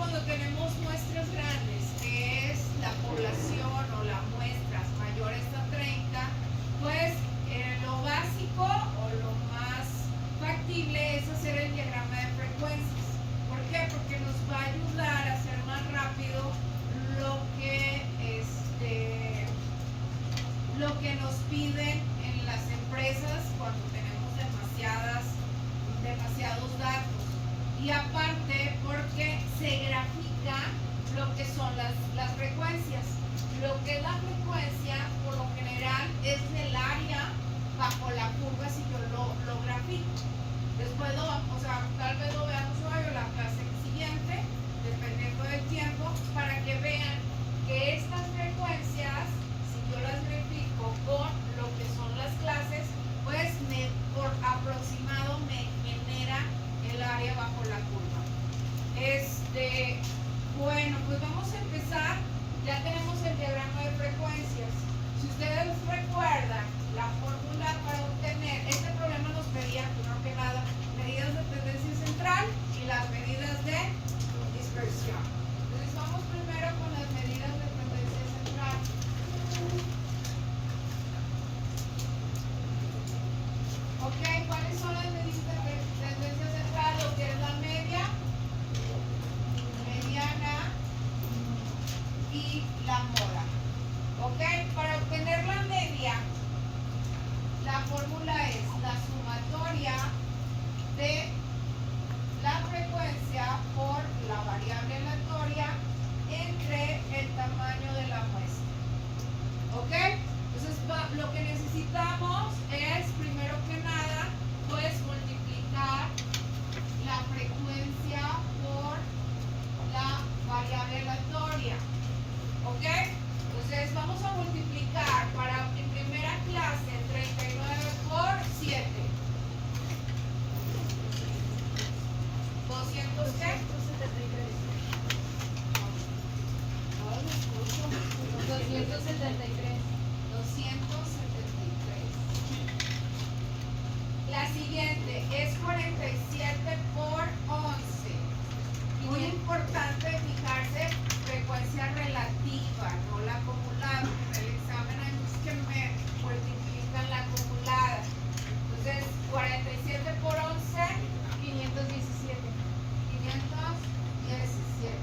cuando tenemos muestras grandes, que es la población o las muestras mayores a 30, pues lo básico o lo más factible es hacer el diagrama de frecuencias. ¿Por qué? Porque nos va a ayudar a hacer más rápido lo que nos piden en las empresas cuando tenemos demasiados datos. Y aparte porque se grafica lo que son las frecuencias. Lo que es la frecuencia, por lo general, es el área bajo la curva si yo lo grafico. Después tal vez lo veamos hoy o la clase siguiente, dependiendo del tiempo, para que vean que estas frecuencias, si yo las grafico con lo que son las clases, pues por aproximado me genera el área bajo la curva. Bueno, pues vamos a empezar. Ya tenemos el diagrama de frecuencias. Si ustedes recuerdan la fórmula para obtener, este problema nos pedía, primero que nada, medidas de tendencia central y las medidas de dispersión. Entonces vamos primero con las medidas de tendencia central. Ok, ¿cuáles son las medidas de tendencia central? Lo que es la media, mediana y la mora. Ok, para obtener la media, la fórmula es la sumatoria de la frecuencia por la variable aleatoria entre el tamaño de la muestra. ¿Ok? Entonces lo que necesitamos es, primero que nada, pues multiplicar la frecuencia por la variable aleatoria. ¿Ok? Entonces vamos a multiplicar en primera clase 39 por 7. 200 ¿qué? 273. La siguiente es 47 por 11. Muy importante fijarse frecuencia relativa, no la acumulada. En el examen hay muchos que me multiplican la acumulada. Entonces, 47 por 11, 517. 517.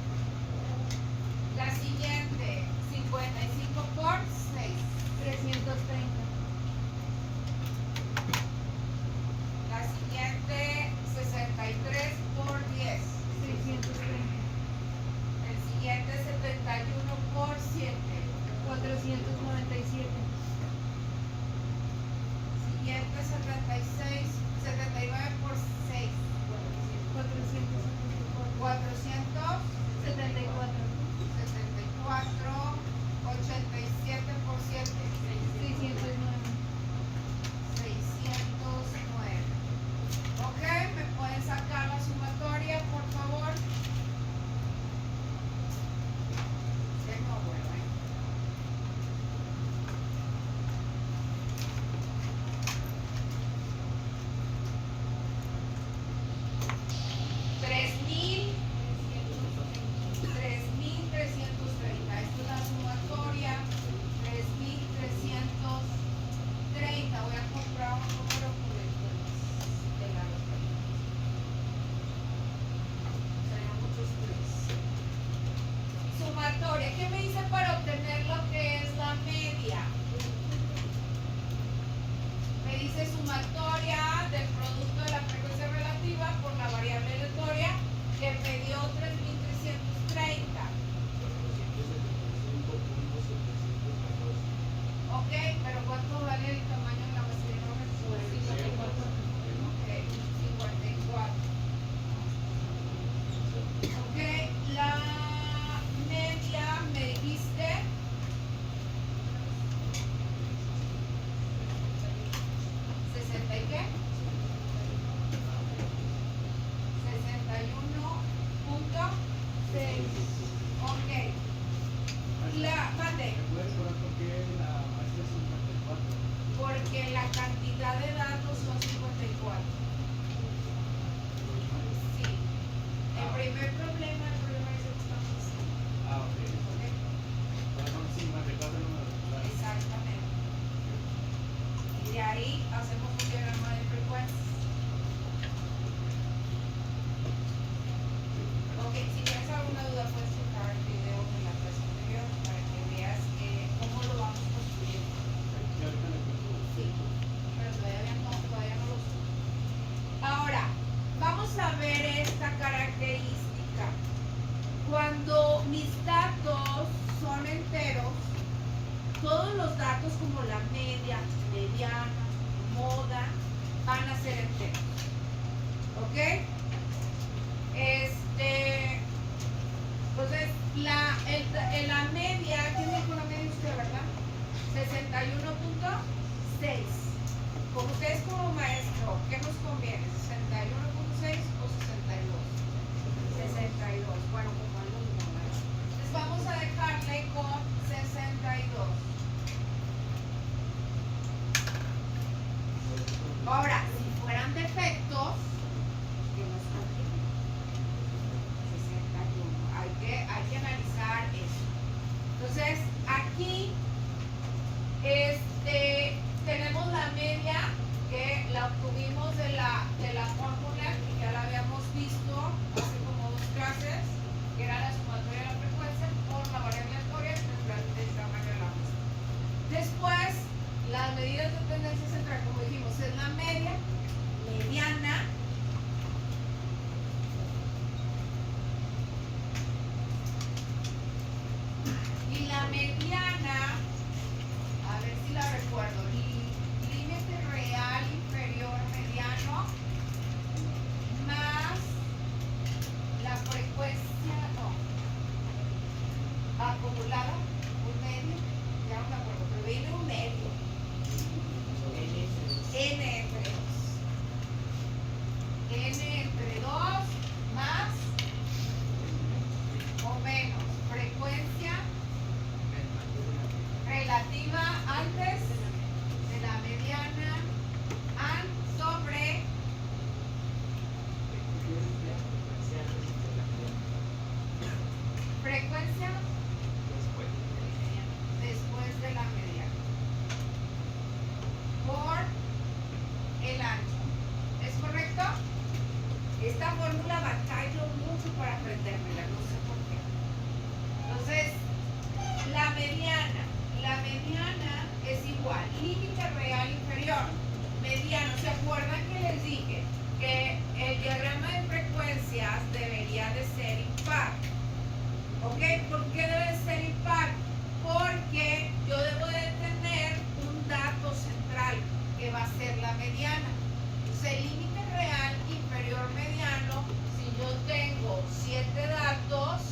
La siguiente, 55 por 6. 330. La siguiente, 63 por 10. 630. El siguiente, 71 por 7. 497. Siguiente, 79 por 6. 474. 87 por 7. 609. Ok, ¿me pueden sacar la sumatoria, por favor? De nuevo, ¿eh? ¿Qué me dice para obtener lo que es la media? Me dice sumatoria del producto de la frecuencia relativa por la variable aleatoria que me dio 3330. Ok, pero ¿cuánto vale el tamaño de la muestra? No me acuerdo. 54. Ok, 54. Ok, la media me dijiste 60 y qué? 61.6. Ok. Mande. ¿Me puedes cobrar por qué la maestra es 54? Porque la cantidad de datos son 54. Sí. El primer problema es cuando mis datos son enteros, todos los datos como la media, mediana, moda, van a ser enteros. ¿Ok? Entonces, la media, ¿quién dijo la media usted, verdad? 61.6. Como ustedes como maestro, ¿qué nos conviene? ¿61.6 o 62? 62. Bueno, como alumno, ¿verdad? Entonces vamos a dejarle con 62. Ahora, si fueran defectos, ¿qué nos conviene? 61. Hay que analizar eso. Entonces, aquí tenemos la media que la obtuvimos de la fórmula que ya la habíamos visto hace como 2 clases, que era la sumatoria de la frecuencia por la variable aleatoria del tamaño de la muestra. Después, las medidas de tendencia central, como dijimos, es la media, mediana, y la mediana, a ver si la recuerdo, límite real inferior mediano más la frecuencia, acumulada, un medio, ya no me acuerdo, pero viene un medio, n entre 2, n entre 2 más o menos frecuencia relativa antes de la mediana sobre frecuencia después de la mediana por el ancho. ¿Es correcto? Esta fórmula batallo mucho para aprendérmela, no sé por qué. Entonces, la mediana es igual, límite real inferior, mediano. ¿Se acuerdan que les dije que el diagrama de frecuencias debería de ser impar? ¿Ok? ¿Por qué debe ser impar? Porque yo debo de tener un dato central que va a ser la mediana. Entonces, el límite real inferior mediano, si yo tengo 7 datos,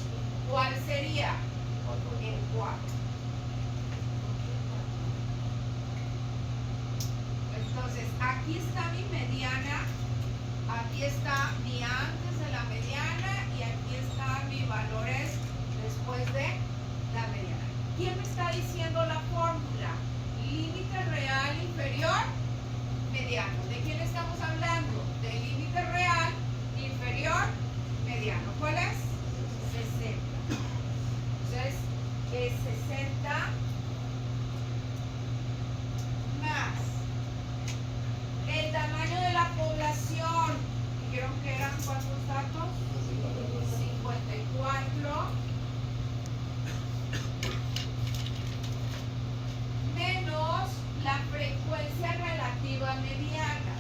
¿cuál sería? El 4. Entonces, aquí está mi mediana, aquí está mi antes de la mediana y aquí está mi valores después de la mediana. ¿Quién me está diciendo la fórmula? Límite real inferior mediano. ¿De quién estamos hablando? Del límite real inferior mediano. ¿Cuál es? 60. Entonces, es 60 más el tamaño de la población. Dijeron que eran ¿cuántos datos? 54 menos la frecuencia relativa mediana.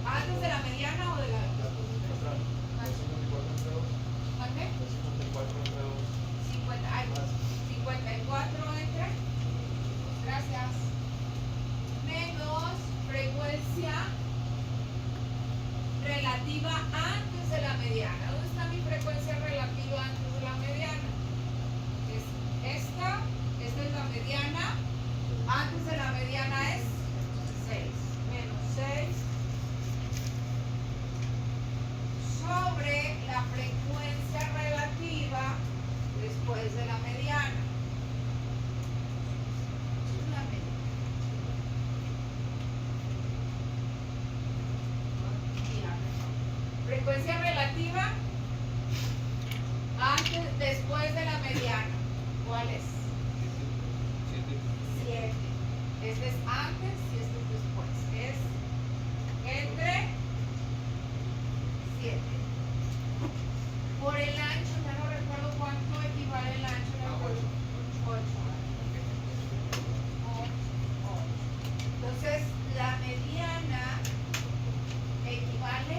¿Antes de la mediana o de la? ¿Mande? 54 entre. Gracias. Menos frecuencia relativa antes de la mediana. ¿Dónde está mi frecuencia relativa antes de la mediana? Es esta es la mediana. Antes de la mediana es 6. Menos 6 sobre la frecuencia relativa después de la mediana. La mediana. Frecuencia relativa antes, después de la mediana. ¿Cuál es? 7. Este es antes y este es después. Es entre 7. Por el ancho, ya no recuerdo cuánto equivale el ancho. 8. Entonces, la mediana equivale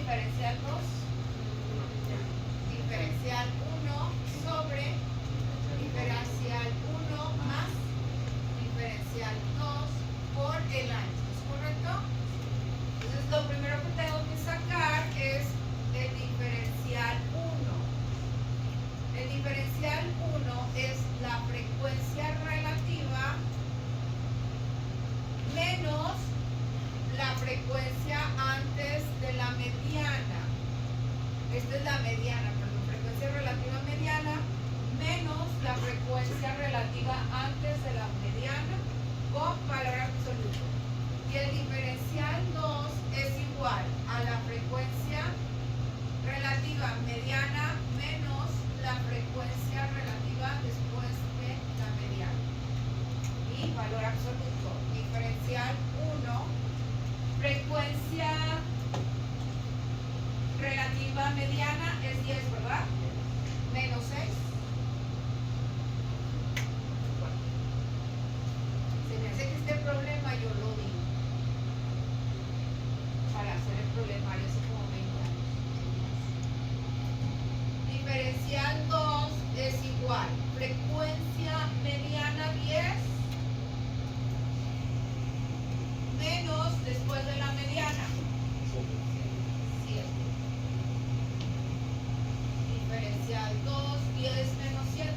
diferencial 2, diferencial 1 sobre diferencial 1 más diferencial 2 por el ancho, ¿es correcto? Entonces lo primero que tengo que sacar es el diferencial 1. El diferencial 1 es la frecuencia relativa menos la frecuencia antes de la mediana. Esta es la mediana, perdón, frecuencia relativa mediana menos la frecuencia relativa antes de la mediana con valor absoluto. Y el diferencial 2 es igual a la frecuencia relativa mediana menos la frecuencia relativa después de la mediana. Y valor absoluto. Diferencial 1, frecuencia relativa mediana es 10, ¿verdad? Menos 6. Se me hace que este problema yo lo vi para hacer el problemario hace como 20 años. Diferencial 2 es igual. Frecuencia mediana 10 menos después de la mediana 7. Diferencial 2, 10 menos 7.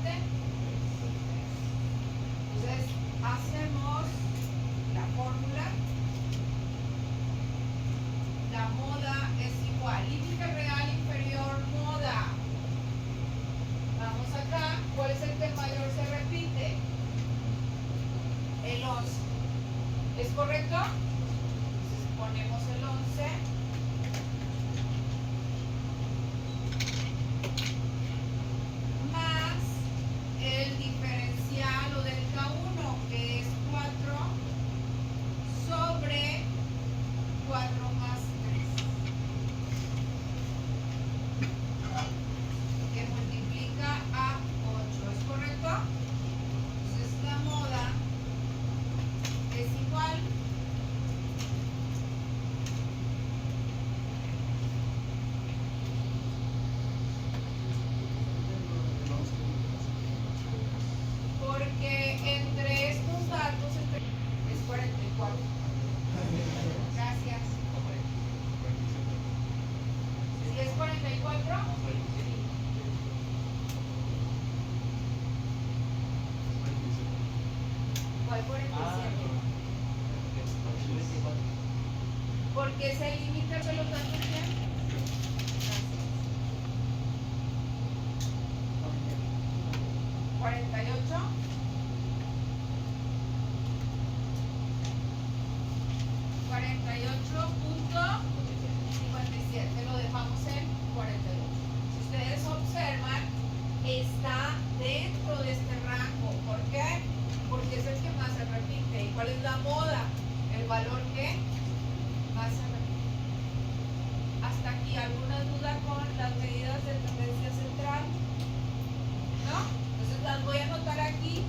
Entonces hacemos la fórmula. La moda es igual. Límite real inferior moda. Vamos acá. ¿Cuál es el que mayor se repite? El 11. ¿Es correcto? Entonces ponemos el 11. Más el diferencial o delta 1, que es 4 sobre 4 más 3, que multiplica a 8. ¿Es correcto? Entonces la moda es igual porque entre estos datos es 44. Gracias. ¿Si es 44? ¿Cuál 47? Porque es el límite de los datos bien. Gracias. 48. 48.57, lo dejamos en 48. Si ustedes observan, está dentro de este rango. ¿Por qué? Porque es el que más se repite. ¿Y cuál es la moda? El valor que más se repite. Hasta aquí, ¿alguna duda con las medidas de tendencia central? ¿No? Entonces las voy a anotar aquí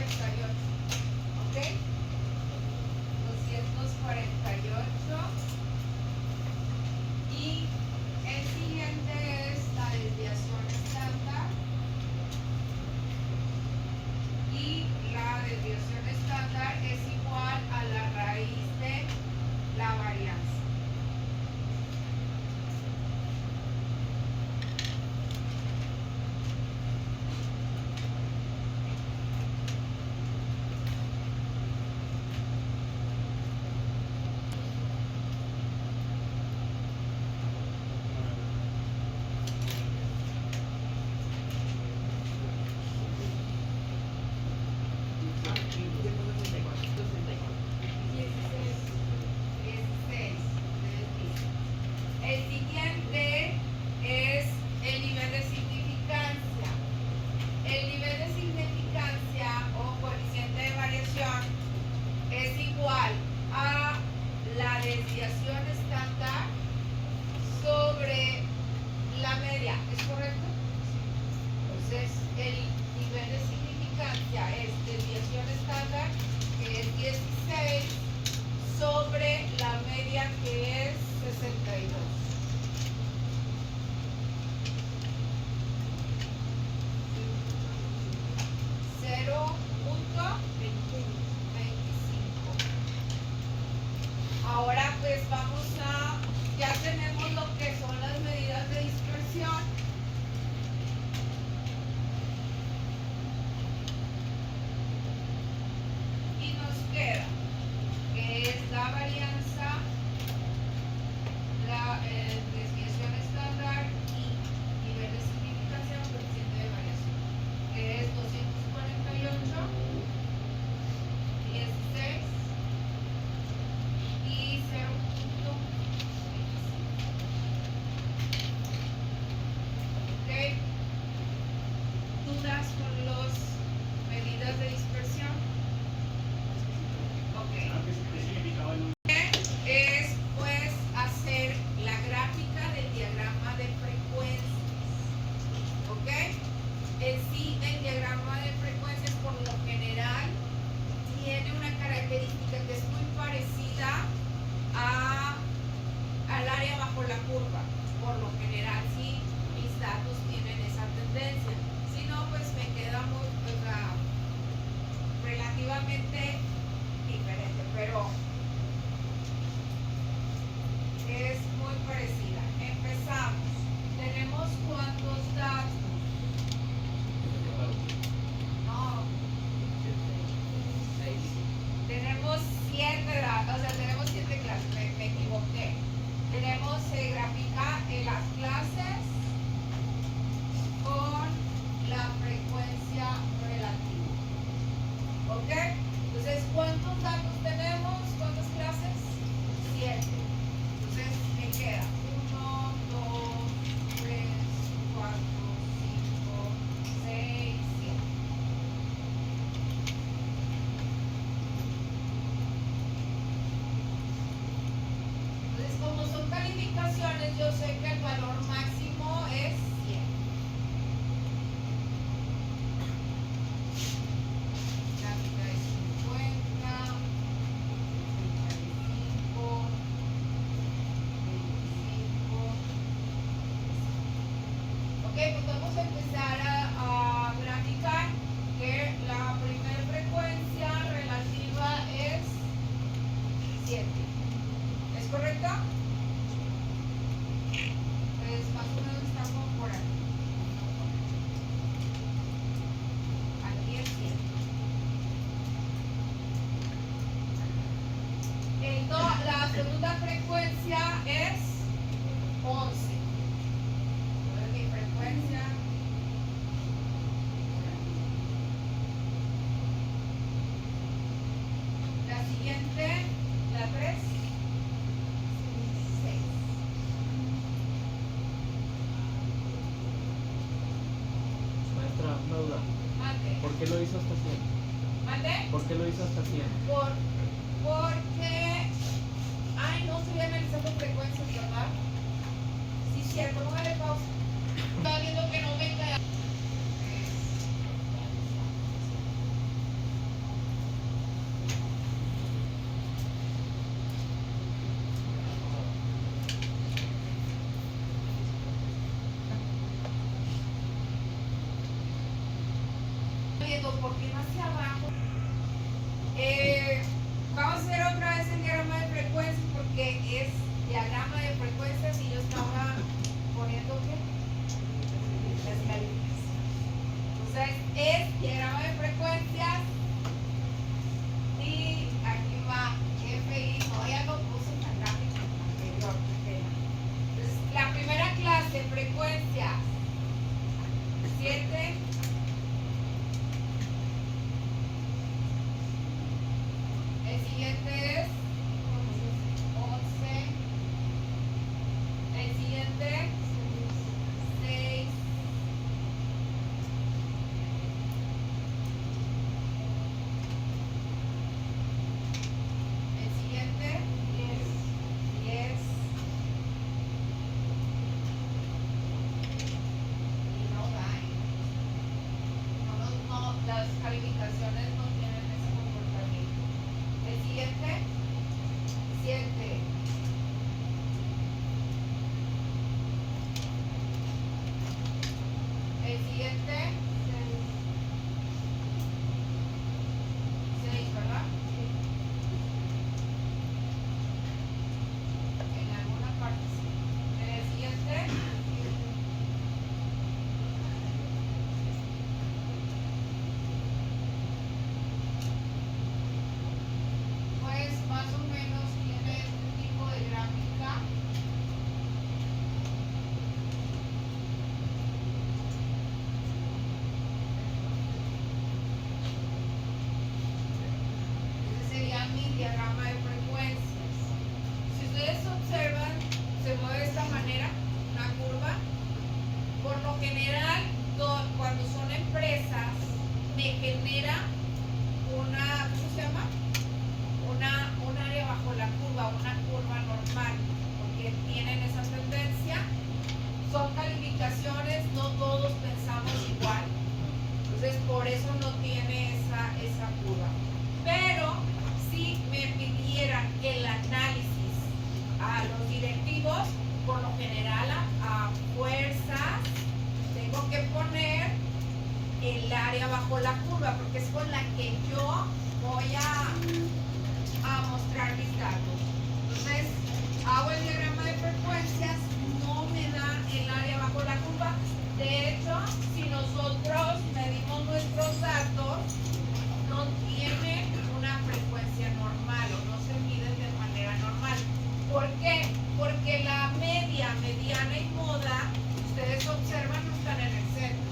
248. ¿Ok? 248. Y el siguiente es la desviación estándar. Y la desviación estándar es igual a la raíz de la varianza. El siguiente es el nivel de significancia. El nivel de significancia o coeficiente de variación es igual a la desviación estándar sobre la media. ¿Es correcto? Entonces, el nivel de significancia es desviación estándar, que es 16, sobre la media, que es 62. Ahora pues vamos a, ya tenemos lo que son las medidas de dispersión. Y nos queda, que es la varianza, la desviación estándar y nivel de significancia o coeficiente de variación, que es 248, 16 y 0.25. ¿Ok? ¿Dudas con las medidas de dispersión? Ok. ¿Qué significaba el Es pues hacer la gráfica del diagrama de frecuencias. ¿Ok? En sí, el diagrama de frecuencias por lo general tiene una característica que es muy parecida al área bajo la curva. Por lo general, sí, mis datos tienen esa tendencia. Si no, pues me queda muy, relativamente diferente, pero es muy parecida. Empezamos. Tenemos cuántos datos. No. Tenemos 7 datos, o sea, tenemos 7 clases, me equivoqué. Tenemos, se grafica en las clases con la frecuencia relativa. ¿Ok? Entonces, ¿cuántos datos tenemos? ¿Cuántas clases? 7. Entonces, me queda 1, 2, 3, 4, 5, 6, 7. Entonces, como son calificaciones, yo sé que el valor máximo es 100. La mitad es 50, 35, 25. Ok, pues vamos a empezar a graficar que la primera frecuencia relativa es 7. ¿Es correcto? Pues más o menos está como por aquí. Aquí es 7. Entonces, la segunda frecuencia es 11. Entonces, mi frecuencia. La siguiente, la 3. 6. Maestra, una duda. Mande. ¿Por qué lo hizo hasta 100? ¿Mande? ¿Por qué lo hizo hasta 100? Porque. Ay, no estoy analizando frecuencias, ¿verdad? Sí, cierto, no me pausa. Estaba viendo que no me queda. poniendo un poquito hacia abajo. Vamos a hacer otra vez el diagrama de frecuencias porque es diagrama de frecuencias y yo estaba poniendo ¿qué? Las calificaciones. Entonces es diagrama de frecuencias y aquí va FI, no ya lo puse en la gráfica anterior. Entonces la primera clase, frecuencias 7. El siguiente es 11. El siguiente 6. El siguiente 10. Y no da. No, las calificaciones no tienen ese comportamiento. El siguiente 7. El siguiente 6, ¿verdad? En alguna parte sí. En el siguiente 7. Pues más o menos tiene este tipo de gráfica. Ese sería mi diagrama de frecuencias. Si ustedes observan, se mueve de esta manera, una curva. Por lo general, cuando son empresas, me genera una, ¿cómo se llama? Un área bajo la curva, una curva normal, porque tienen esa tendencia. Son calificaciones, no todos pensamos igual. Entonces, por eso no tiene esa curva. Pero si me pidieran el análisis a los directivos, por lo general a fuerzas, tengo que poner el área bajo la curva, porque es con la que yo voy a mostrar mis datos. Entonces, hago el diagrama de frecuencias, no me da el área bajo la curva. De hecho, si nosotros medimos nuestros datos, no tienen una frecuencia normal o no se miden de manera normal. ¿Por qué? Porque la media, mediana y moda, ustedes observan, no están en el centro.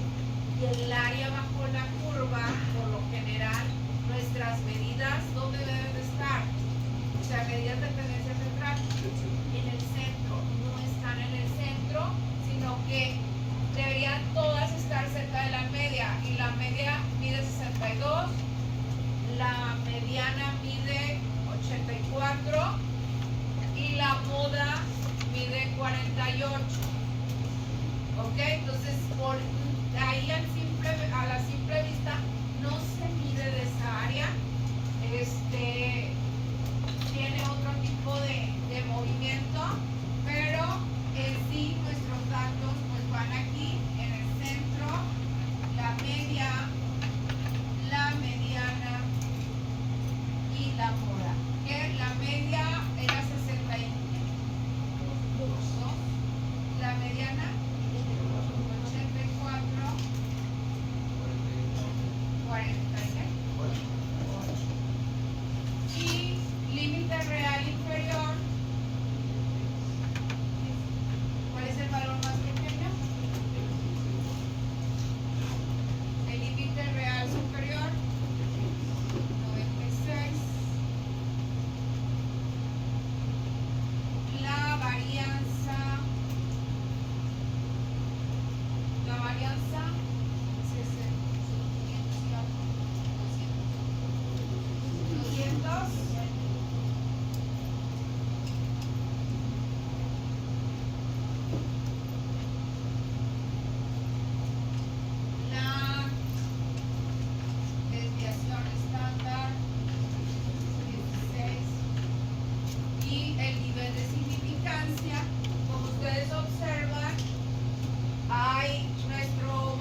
Y el área bajo la curva, por lo general, nuestras medidas, ¿dónde deben de estar? O sea, medidas de tendencia central, en el centro. No están en el centro, sino que deberían todas estar cerca de la media. Y la media mide 62, la mediana mide 84 y la moda mide 48. ¿Ok? Entonces, por ahí a la simple vista no se mide de esa área. Tiene otro tipo de movimiento, pero en sí nuestros datos pues van aquí en el centro, la media, la mediana y la moda. Que la media era 62, la mediana 84, 48. Y límite real inferior, ¿cuál es el valor más pequeño? El límite real superior, 96. La varianza 200. La desviación estándar 16. Y el nivel de significancia, como ustedes observan, hay nuestro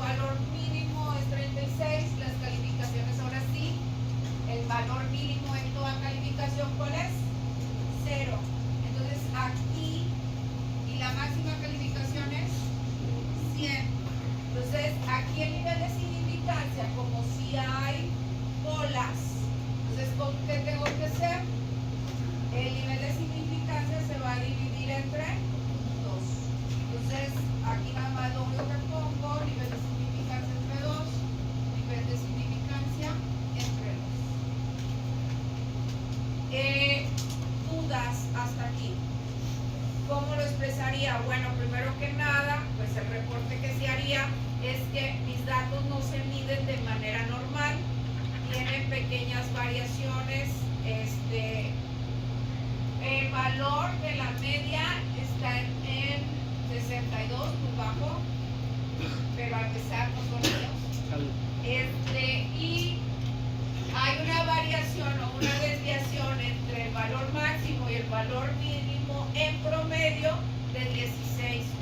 Bueno, primero que nada, pues el reporte que se haría es que mis datos no se miden de manera normal, tienen pequeñas variaciones. El valor de la media está en 62, muy bajo, pero a pesar no son míos. Y hay una variación o una desviación entre el valor máximo y el valor mínimo en promedio de 16